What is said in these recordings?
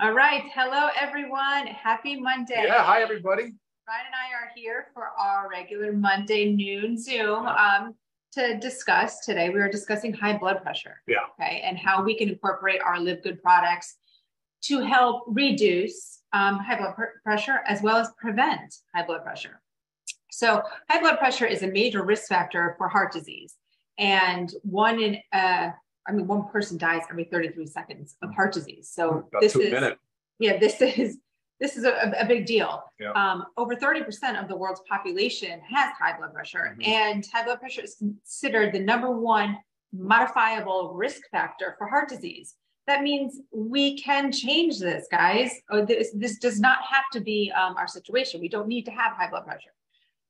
All right. Hello, everyone. Happy Monday. Yeah. Hi, everybody. Ryan and I are here for our regular Monday noon Zoom to discuss today. We are discussing high blood pressure. Yeah. Okay. And how we can incorporate our LiveGood products to help reduce high blood pressure as well as prevent high blood pressure. So high blood pressure is a major risk factor for heart disease. And one person dies every 33 seconds of heart disease. So About this 2 is, minutes. yeah, this is a big deal. Yeah. Over 30% of the world's population has high blood pressure, Mm-hmm. and high blood pressure is considered the #1 modifiable risk factor for heart disease. That means we can change this, guys. This does not have to be our situation. We don't need to have high blood pressure.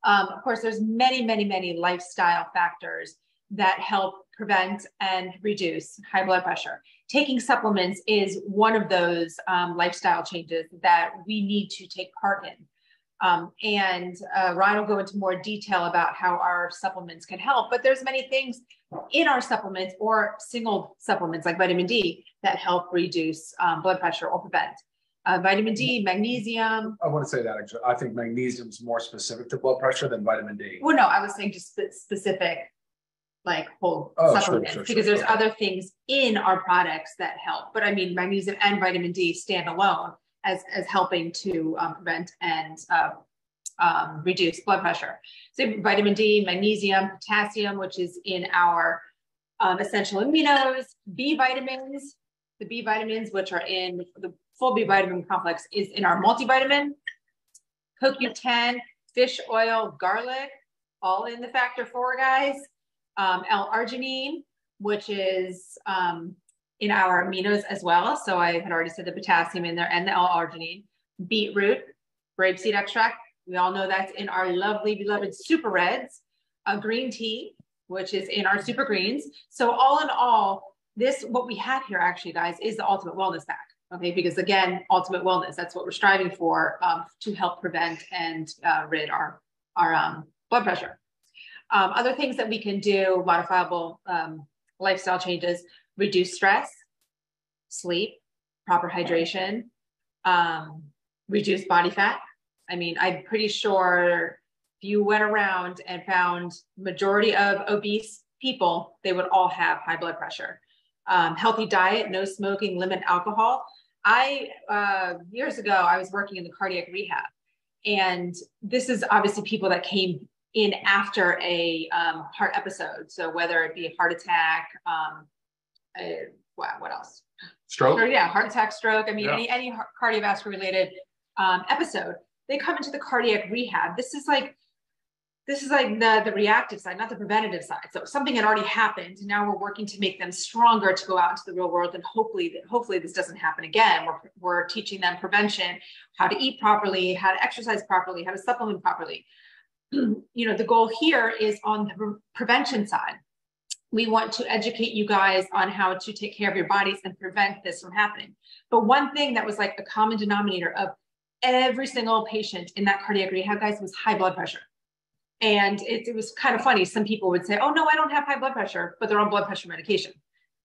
Of course, there's many lifestyle factors that help prevent and reduce high blood pressure. Taking supplements is one of those lifestyle changes that we need to take part in. And Ryan will go into more detail about how our supplements can help, but there's many things in our supplements or single supplements like vitamin D that help reduce blood pressure or prevent. Vitamin D, magnesium. I want to say that actually. I think magnesium is more specific to blood pressure than vitamin D. Well, no, I was saying just specific, like whole supplements, because there's other things in our products that help. But I mean, magnesium and vitamin D stand alone as helping to prevent and reduce blood pressure. So vitamin D, magnesium, potassium, which is in our essential aminos, B vitamins. The B vitamins, which are in the full B vitamin complex, is in our multivitamin. CoQ10, fish oil, garlic, all in the factor 4, guys. L-arginine, which is in our aminos as well. So I had already said the potassium in there and the L-arginine. Beetroot, grapeseed extract. We all know that's in our lovely, beloved super reds. Green tea, which is in our super greens. So all in all, what we have here actually, guys, is the ultimate wellness pack. Okay, because again, ultimate wellness, that's what we're striving for to help prevent and rid our blood pressure. Other things that we can do, modifiable lifestyle changes, reduce stress, sleep, proper hydration, reduce body fat. I mean, I'm pretty sure if you went around and found majority of obese people, they would all have high blood pressure. Healthy diet, no smoking, limit alcohol. Years ago, I was working in the cardiac rehab, and this is obviously people that came in after a heart episode. So whether it be a heart attack, what else? Stroke? Yeah, heart attack, stroke. I mean, any cardiovascular related episode, they come into the cardiac rehab. This is like the reactive side, not the preventative side. So something had already happened. And now we're working to make them stronger to go out into the real world. And hopefully this doesn't happen again. We're teaching them prevention, how to eat properly, how to exercise properly, how to supplement properly. You know, the goal here is on the prevention side. We want to educate you guys on how to take care of your bodies and prevent this from happening. But one thing that was like a common denominator of every single patient in that cardiac rehab, guys, was high blood pressure. And it was kind of funny. Some people would say, oh, no, I don't have high blood pressure, but they're on blood pressure medication.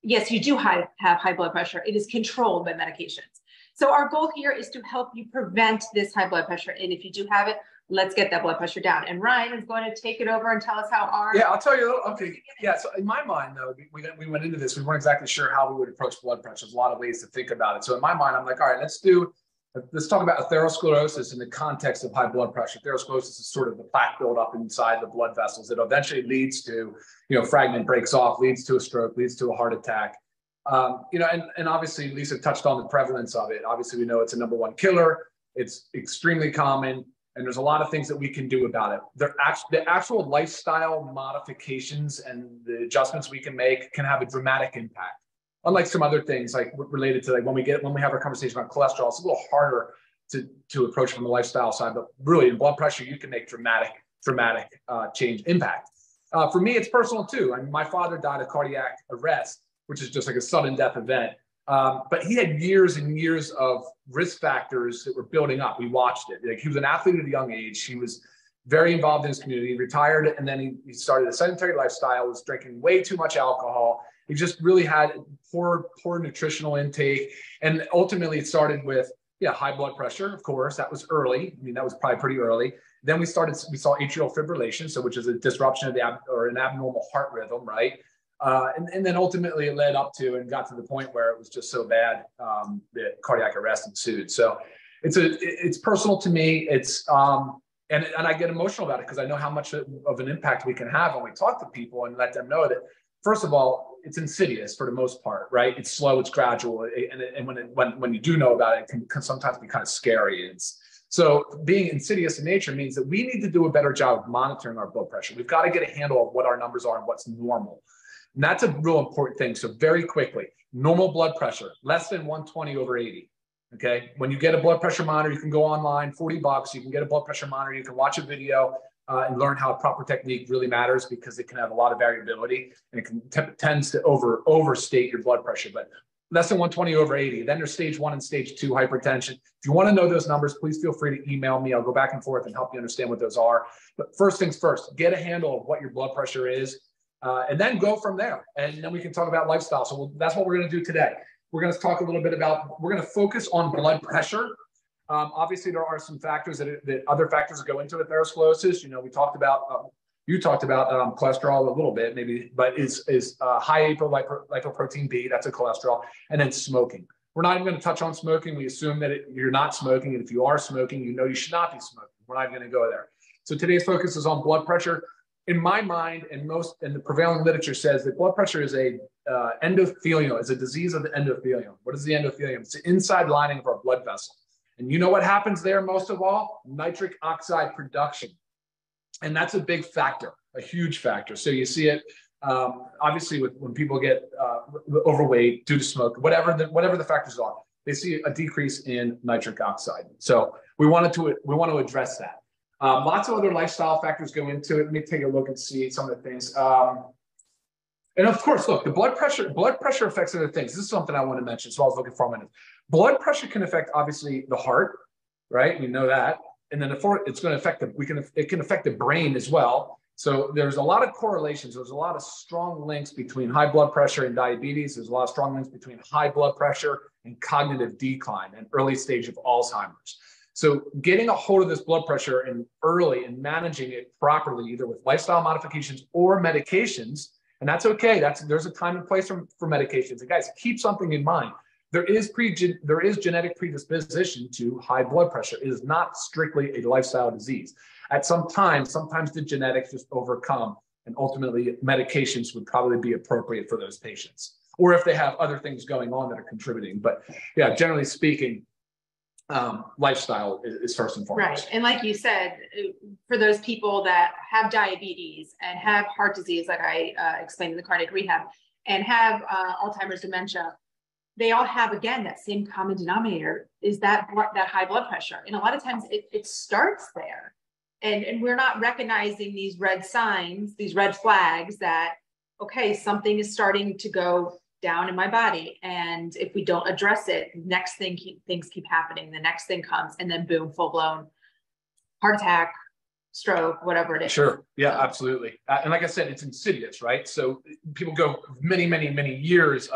Yes, you do have high blood pressure. It is controlled by medications. So our goal here is to help you prevent this high blood pressure. And if you do have it, let's get that blood pressure down. And Ryan is going to take it over and tell us how our... Yeah, I'll tell you. Okay. Yeah. So in my mind, though, we went into this. We weren't exactly sure how we would approach blood pressure. There's a lot of ways to think about it. So in my mind, I'm like, all right, let's talk about atherosclerosis in the context of high blood pressure. Atherosclerosis is sort of the plaque buildup inside the blood vessels. It eventually leads to, fragment breaks off, leads to a stroke, leads to a heart attack. And obviously Lisa touched on the prevalence of it. Obviously, we know it's a #1 killer. It's extremely common, and there's a lot of things that we can do about it. The actual lifestyle modifications and the adjustments we can make can have a dramatic impact. Unlike some other things like related to like when we have our conversation about cholesterol, it's a little harder to approach from the lifestyle side, but really in blood pressure, you can make dramatic change impact. For me, it's personal too. I mean, my father died of cardiac arrest, which is just like a sudden death event. But he had years and years of risk factors that were building up. We watched it. Like, he was an athlete at a young age. He was very involved in his community, retired, and then he started a sedentary lifestyle, was drinking way too much alcohol. He just really had poor nutritional intake. And ultimately it started with, high blood pressure, of course. That was early. I mean, that was probably pretty early. Then we saw atrial fibrillation, so which is a disruption of an abnormal heart rhythm, right? And then ultimately it led up to and got to the point where it was just so bad that cardiac arrest ensued. So it's personal to me. It's and I get emotional about it because I know how much of an impact we can have when we talk to people and let them know that, first of all, it's insidious for the most part, right? It's slow, it's gradual, and when you do know about it, it can sometimes be kind of scary. So being insidious in nature means that we need to do a better job of monitoring our blood pressure. We've got to get a handle of what our numbers are and what's normal. And that's a real important thing. So very quickly, normal blood pressure, less than 120/80. Okay. When you get a blood pressure monitor, you can go online, $40. You can get a blood pressure monitor. You can watch a video and learn how proper technique really matters because it can have a lot of variability and it tends to overstate your blood pressure. But less than 120/80. Then there's stage 1 and stage 2 hypertension. If you want to know those numbers, please feel free to email me. I'll go back and forth and help you understand what those are. But first things first, get a handle of what your blood pressure is. And then go from there. And then we can talk about lifestyle. So that's what we're going to do today. We're going to talk a little bit about, we're going to focus on blood pressure. Obviously, there are some factors that other factors that go into atherosclerosis. You talked about, cholesterol a little bit, maybe, but is high lipoprotein B, that's a cholesterol, and then smoking. We're not even going to touch on smoking. We assume that you're not smoking. And if you are smoking, you should not be smoking. We're not going to go there. So today's focus is on blood pressure. In my mind, and the prevailing literature says that blood pressure is a endothelial, is a disease of the endothelium. What is the endothelium? It's the inside lining of our blood vessel. And you know what happens there most of all? Nitric oxide production. And that's a big factor, a huge factor. So you see it obviously when people get overweight due to smoke, whatever the factors are, they see a decrease in nitric oxide. So we want to address that. Lots of other lifestyle factors go into it. Let me take a look and see some of the things. And of course, look, the blood pressure affects other things. This is something I want to mention. So I was looking for a minute. Blood pressure can affect obviously the heart, right? We know that. And then it's going to affect it can affect the brain as well. So there's a lot of correlations. There's a lot of strong links between high blood pressure and diabetes. There's a lot of strong links between high blood pressure and cognitive decline and early stage of Alzheimer's. So getting a hold of this blood pressure and early and managing it properly, either with lifestyle modifications or medications, and that's okay. There's a time and place for medications. And guys, keep something in mind. There is genetic predisposition to high blood pressure. It is not strictly a lifestyle disease. At sometimes the genetics just overcome, and ultimately medications would probably be appropriate for those patients, or if they have other things going on that are contributing. But yeah, generally speaking, lifestyle is first and foremost. Right. And like you said, for those people that have diabetes and have heart disease, like I explained in the cardiac rehab, and have Alzheimer's dementia, they all have, again, that same common denominator is that high blood pressure. And a lot of times it starts there. And we're not recognizing these red signs, these red flags that, okay, something is starting to go down in my body. And if we don't address it, things keep happening. The next thing comes, and then boom, full blown heart attack, stroke, whatever it is. Sure. Yeah, absolutely. And like I said, it's insidious, right? So people go many, many, many years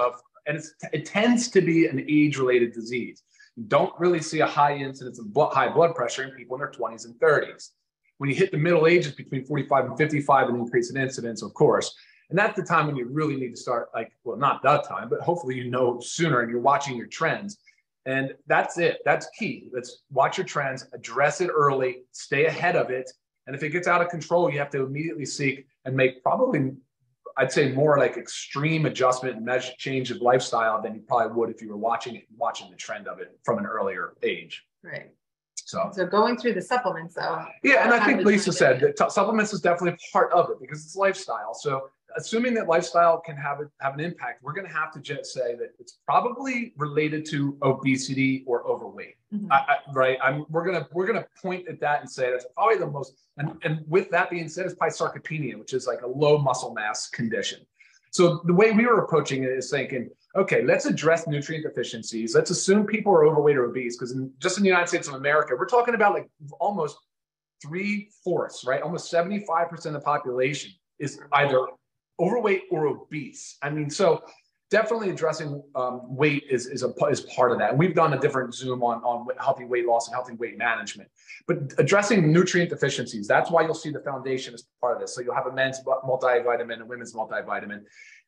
and it tends to be an age-related disease. You don't really see a high incidence of high blood pressure in people in their 20s and 30s. When you hit the middle ages between 45 and 55, an increase in incidence, of course. And that's the time when you really need to start, not that time, but hopefully sooner and you're watching your trends. And that's it. That's key. Let's watch your trends, address it early, stay ahead of it. And if it gets out of control, you have to immediately seek and make probably, I'd say, more like extreme adjustment and change of lifestyle than you probably would if you were watching the trend of it from an earlier age. Right. So going through the supplements, though. Yeah, and I think Lisa said that supplements is definitely part of it because it's lifestyle. So assuming that lifestyle can have an impact, we're going to have to just say that it's probably related to obesity or overweight, right? We're gonna point at that and say that's probably the most. And with that being said, it's probably sarcopenia, which is like a low muscle mass condition. So the way we were approaching it is thinking, okay, let's address nutrient deficiencies. Let's assume people are overweight or obese, because just in the United States of America, we're talking about like almost 3/4, right? Almost 75% of the population is either overweight or obese. I mean, so definitely addressing weight is part of that. And we've done a different Zoom on healthy weight loss and healthy weight management. But addressing nutrient deficiencies, that's why you'll see the foundation as part of this. So you'll have a men's multivitamin and a women's multivitamin.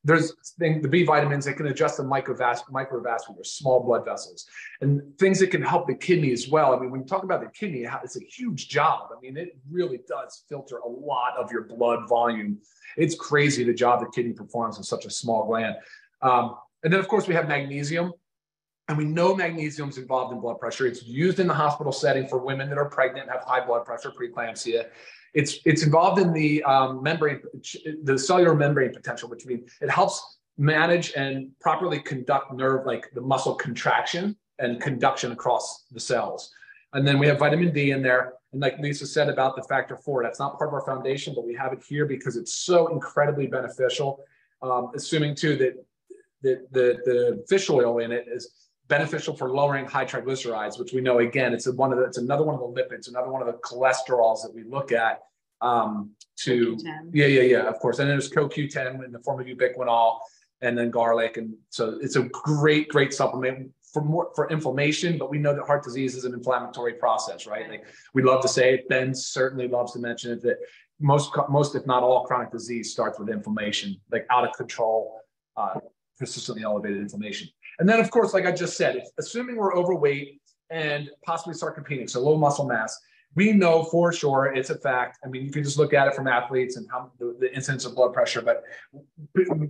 There's the B vitamins that can adjust the microvascular, small blood vessels, and things that can help the kidney as well. I mean, when you talk about the kidney, it's a huge job. I mean, it really does filter a lot of your blood volume. It's crazy the job the kidney performs in such a small gland. And then, of course, we have magnesium. And we know magnesium is involved in blood pressure. It's used in the hospital setting for women that are pregnant and have high blood pressure, preeclampsia. It's involved in the membrane, the cellular membrane potential, which means it helps manage and properly conduct nerve, like the muscle contraction and conduction across the cells. And then we have vitamin D in there. And like Lisa said about the factor 4, that's not part of our foundation, but we have it here because it's so incredibly beneficial. Assuming too that the fish oil in it is beneficial for lowering high triglycerides, which we know, again, it's another one of the lipids, another one of the cholesterols that we look at of course. And then there's CoQ10 in the form of ubiquinol, and then garlic. And so it's a great supplement for inflammation, but we know that heart disease is an inflammatory process, right? Like we love to say it, Ben certainly loves to mention it, that most if not all chronic disease starts with inflammation, like out of control, persistently elevated inflammation. And then, of course, like I just said, assuming we're overweight and possibly sarcopenic, so low muscle mass, we know for sure it's a fact. I mean, you can just look at it from athletes and how the incidence of blood pressure, but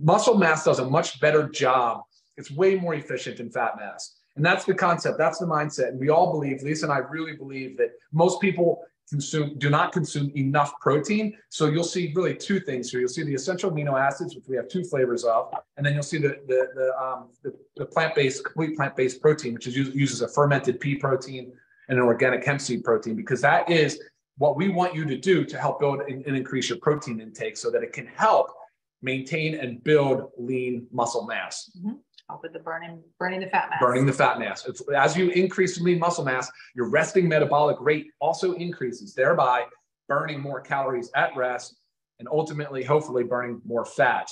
muscle mass does a much better job. It's way more efficient than fat mass. And that's the concept. That's the mindset. And we all believe, Lisa and I really believe, that most people do not consume enough protein. So you'll see really two things here. You'll see the essential amino acids, which we have 2 flavors of, and then you'll see the plant-based, complete plant-based protein, which uses a fermented pea protein and an organic hemp seed protein, because that is what we want you to do to help build and increase your protein intake so that it can help maintain and build lean muscle mass. Mm-hmm. Help with the burning the fat mass. Burning the fat mass. As you increase lean muscle mass, your resting metabolic rate also increases, thereby burning more calories at rest and ultimately, hopefully, burning more fat.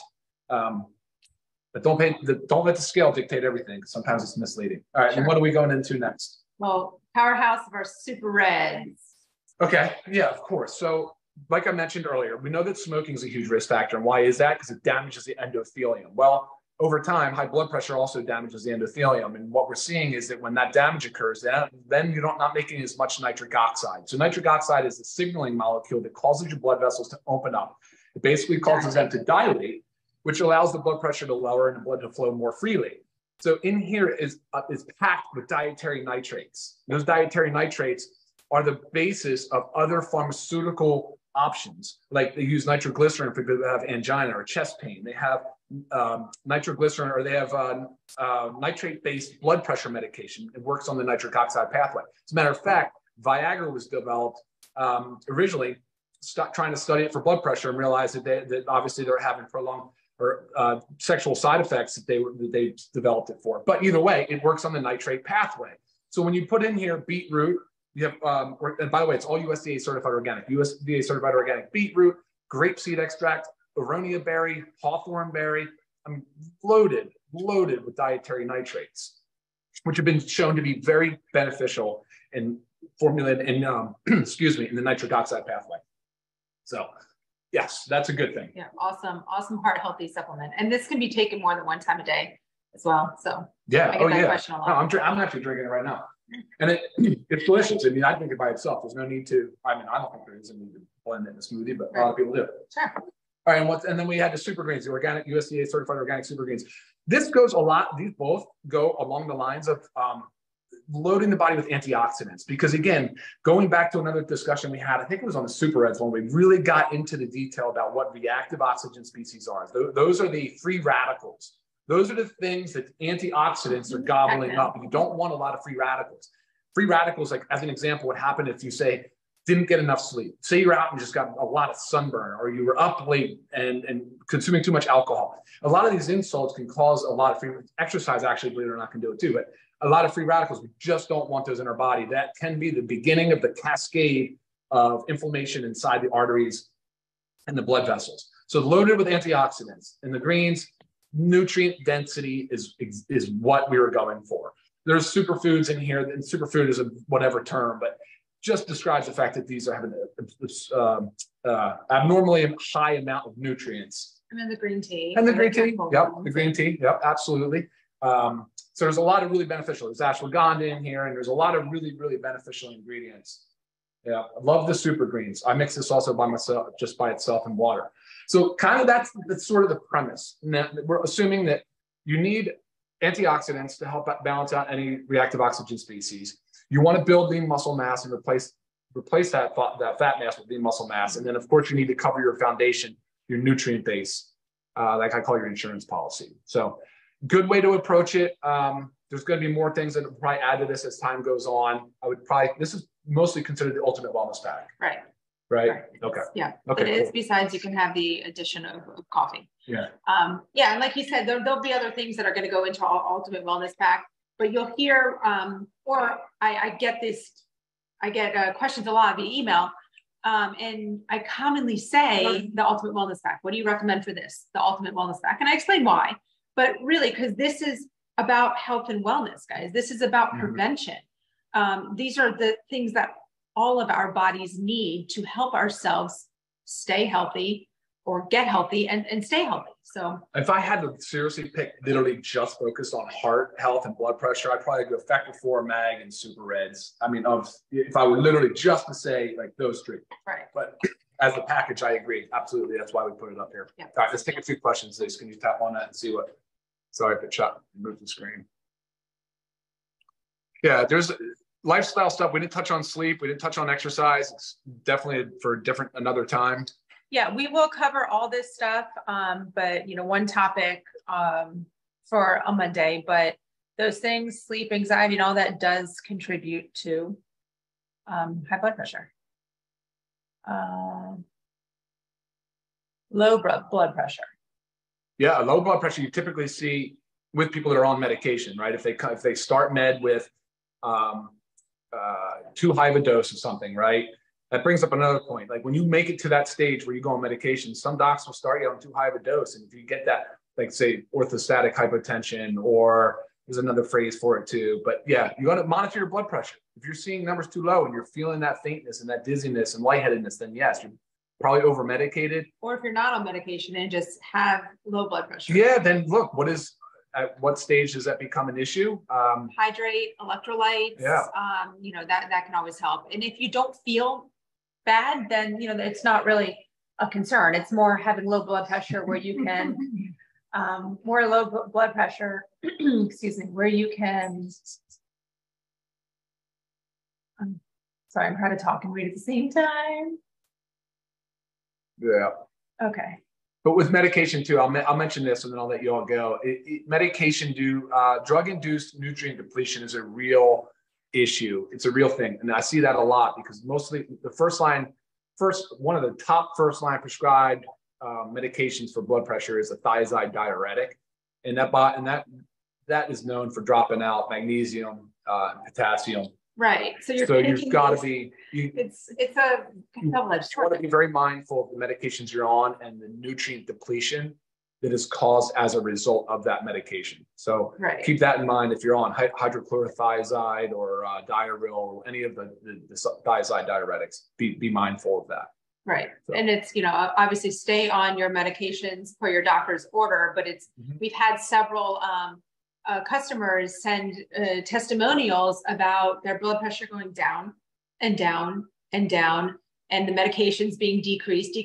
But don't let the scale dictate everything, because sometimes it's misleading. All right, sure. And what are we going into next? Well, powerhouse of our super reds. Okay, yeah, of course. So like I mentioned earlier, we know that smoking is a huge risk factor. And why is that? Because it damages the endothelium. Well, over time, high blood pressure also damages the endothelium. And what we're seeing is that when that damage occurs, then you're not making as much nitric oxide. So nitric oxide is the signaling molecule that causes your blood vessels to open up. It basically causes them to dilate, which allows the blood pressure to lower and the blood to flow more freely. So in here is packed with dietary nitrates. Those dietary nitrates are the basis of other pharmaceutical options. Like they use nitroglycerin for people that have angina or chest pain. They have nitroglycerin, or they have nitrate-based blood pressure medication. It works on the nitric oxide pathway. As a matter of fact, Viagra was developed originally trying to study it for blood pressure, and realized that obviously they're having prolonged or sexual side effects that they developed it for. But either way, it works on the nitrate pathway. So when you put in here beetroot, you have, and by the way, it's all USDA certified organic. USDA certified organic beetroot, grapeseed extract, aronia berry, hawthorn berry. I mean, loaded with dietary nitrates, which have been shown to be very beneficial in formulated in in the nitric oxide pathway. So yes, that's a good thing. Yeah, awesome heart healthy supplement, and this can be taken more than one time a day as well. So yeah, I get that question a lot. No, I'm actually drinking it right now, and it's delicious. I mean, I drink it by itself. There's no need to. I mean, I don't think there is a need to blend it in a smoothie, but a lot of people do. Sure. All right, and then we had the super greens, the organic USDA certified organic super greens. This goes a lot. These both go along the lines of loading the body with antioxidants, because again, going back to another discussion we had, I think it was on the Super Reds when we really got into the detail about what reactive oxygen species are. Those are the free radicals. Those are the things that antioxidants are gobbling up. You don't want a lot of free radicals. Free radicals, like as an example, what happened if you say, didn't get enough sleep. Say you're out and just got a lot of sunburn, or you were up late and consuming too much alcohol. A lot of these insults can cause a lot of free exercise, actually, believe it or not, can do it too, but a lot of free radicals. We just don't want those in our body. That can be the beginning of the cascade of inflammation inside the arteries and the blood vessels. So loaded with antioxidants. In the greens, nutrient density is what we were going for. There's superfoods in here, and superfood is a whatever term, but just describes the fact that these are having this abnormally high amount of nutrients. And then the green tea. And the green tea, yep, the green tea, yep, absolutely. So there's a lot of really beneficial. There's ashwagandha in here, and there's a lot of really, really beneficial ingredients. Yeah, I love the super greens. I mix this also by myself, just by itself in water. So kind of that's sort of the premise. Now, we're assuming that you need antioxidants to help balance out any reactive oxygen species. You want to build lean muscle mass and replace that fat mass with lean muscle mass. And then, of course, you need to cover your foundation, your nutrient base, like I call your insurance policy. So good way to approach it. There's going to be more things that will probably add to this as time goes on. This is mostly considered the ultimate wellness pack. Right. Right. Okay. Yeah. Okay. It is. Besides, you can have the addition of coffee. Yeah. Yeah. And like you said, there'll be other things that are going to go into our ultimate wellness pack, but you'll hear, or I get questions a lot via email. And I commonly say the ultimate wellness pack. What do you recommend for this? The ultimate wellness pack. And I explain why, but really, because this is about health and wellness, guys. This is about prevention. These are the things that all of our bodies need to help ourselves stay healthy or get healthy and stay healthy. So if I had to seriously pick literally just focused on heart health and blood pressure, I'd probably go Factor 4, Mag, and Super Reds. I mean, if I were literally just to say like those three. Right. But as a package, I agree. Absolutely. That's why we put it up here. Yeah. All right, let's take a few questions, Lise. Can you tap on that and see what? Sorry if it shot, moved the screen. Yeah, there's lifestyle stuff. We didn't touch on sleep. We didn't touch on exercise. It's definitely for another time. Yeah, we will cover all this stuff, but one topic for a Monday. But those things, sleep, anxiety, and all that does contribute to high blood pressure, low blood pressure. Yeah, low blood pressure you typically see with people that are on medication, right? If they start med with too high of a dose of something, right? That brings up another point. Like when you make it to that stage where you go on medication, some docs will start you on too high of a dose. And if you get that, like say orthostatic hypotension, or there's another phrase for it too. But yeah, you got to monitor your blood pressure. If you're seeing numbers too low and you're feeling that faintness and that dizziness and lightheadedness, then yes, you're probably over medicated. Or if you're not on medication and just have low blood pressure. Yeah, then look, at what stage does that become an issue? Hydrate, electrolytes. Yeah. That can always help. And if you don't feel bad, then it's not really a concern. It's more having low blood pressure where you can more low blood pressure, excuse me, where you can. Sorry, I'm trying to talk and read at the same time. Yeah. Okay. But with medication too, I'll mention this and then I'll let you all go. Medication drug-induced nutrient depletion is a real issue. It's a real thing. And I see that a lot because mostly one of the top first line prescribed medications for blood pressure is a thiazide diuretic. And that is known for dropping out magnesium, potassium. Right. So you've got to be. It's a double-edged sword. You want to be very mindful of the medications you're on and the nutrient depletion that is caused as a result of that medication. So keep that in mind if you're on hydrochlorothiazide or Diaril or any of the thiazide diuretics. Be mindful of that. Right. So. And it's, obviously stay on your medications per your doctor's order, but we've had several customers send testimonials about their blood pressure going down and down and down, and the medications being decreased,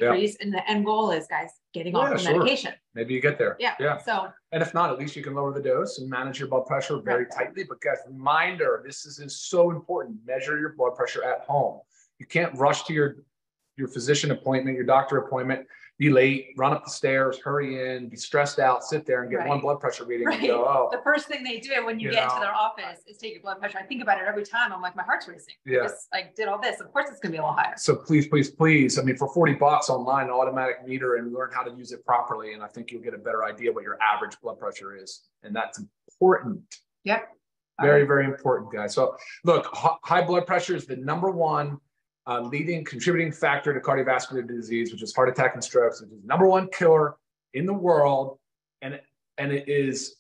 and the end goal is, guys, getting off the medication. Maybe you get there. Yeah. So, and if not, at least you can lower the dose and manage your blood pressure very tightly. But guys, reminder, this is so important. Measure your blood pressure at home. You can't rush to your physician appointment, your doctor appointment, be late, run up the stairs, hurry in, be stressed out, sit there and get one blood pressure reading and go, oh. The first thing they do when you get into their office is take your blood pressure. I think about it every time. I'm like, my heart's racing. Yeah. I did all this. Of course it's going to be a little higher. So please, please, please. I mean, for $40 online, an automatic meter, and learn how to use it properly. And I think you'll get a better idea what your average blood pressure is. And that's important. Yep. Very, very important, guys. So look, high blood pressure is the number one leading contributing factor to cardiovascular disease, which is heart attack and strokes, which is the #1 killer in the world. And it is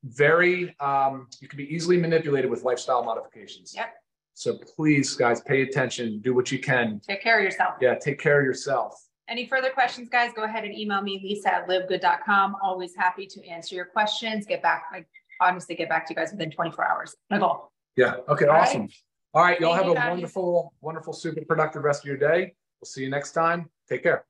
very, you can be easily manipulated with lifestyle modifications. Yep. So please, guys, pay attention, do what you can. Take care of yourself. Yeah, take care of yourself. Any further questions, guys, go ahead and email me, lisa@livegood.com. Always happy to answer your questions. Honestly, get back to you guys within 24 hours. My goal. Yeah. Okay. Awesome. All right. Y'all have a guys. wonderful, super productive rest of your day. We'll see you next time. Take care.